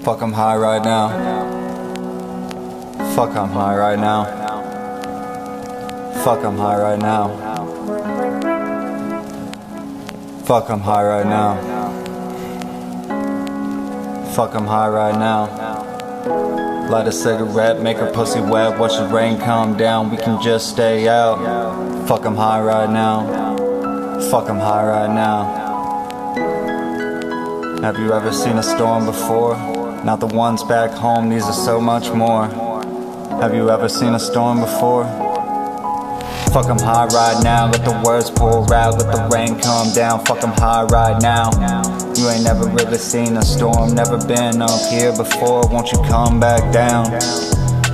Fuck, I'm high right now. Fuck, I'm high right now. Fuck, I'm high right now. Fuck, I'm high right now. Fuck, I'm high right now. Light a cigarette, make her pussy wet, watch the rain come down, we can just stay out. Fuck, I'm high right now. Fuck, I'm high right now. Have you ever seen a storm before? Not the ones back home, these are so much more. Have you ever seen a storm before? Fuck, I'm high right now, let the words pour out, let the rain come down. Fuck, I'm high right now. You ain't never really seen a storm, never been up here before. Won't you come back down?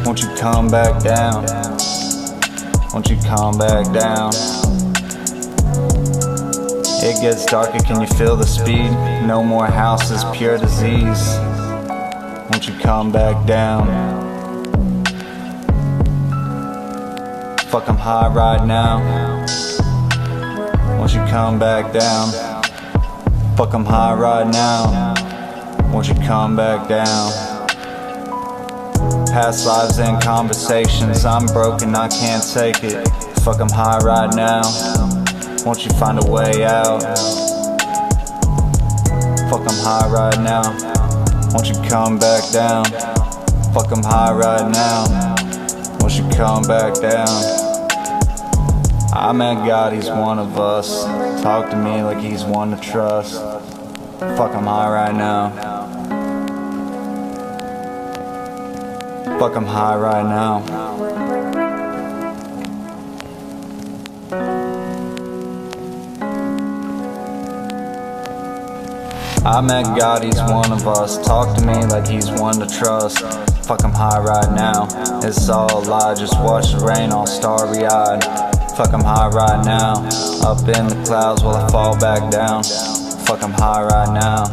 Won't you come back down? Won't you come back down? It gets darker, can you feel the speed? No more houses, pure disease. Won't you come back down? Fuck, I'm high right now. Won't you come back down? Fuck, I'm high right now. Won't you come back down? Past lives and conversations, I'm broken, I can't take it. Fuck, I'm high right now. Won't you find a way out? Fuck, I'm high right now. Won't you come back down? Fuck, I'm high right now. Won't you come back down? I met God, he's one of us. Talk to me like he's one to trust. Fuck, I'm high right now. Fuck, I'm high right now. I met God, he's one of us. Talk to me like he's one to trust. Fuck, I'm high right now. It's all a lie, just watch the rain all starry-eyed. Fuck, I'm high right now. Up in the clouds while I fall back down. Fuck, I'm high right now.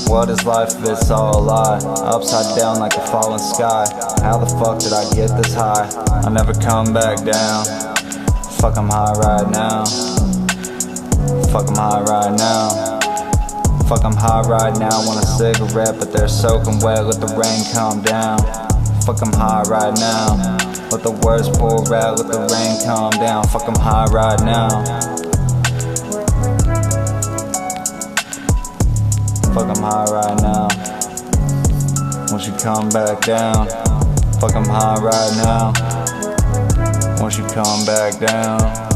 What is life if it's all a lie? Upside down like a falling sky. How the fuck did I get this high? I never come back down. Fuck, I'm high right now. Fuck, I'm high right now. Fuck, I'm high right now, want a cigarette, but they're soaking wet, let the rain come down. Fuck, I'm high right now. Let the words pour out, let the rain come down. Fuck, I'm high right now. Fuck, I'm high right now. Won't you come back down? Fuck, I'm high right now. Won't you come back down?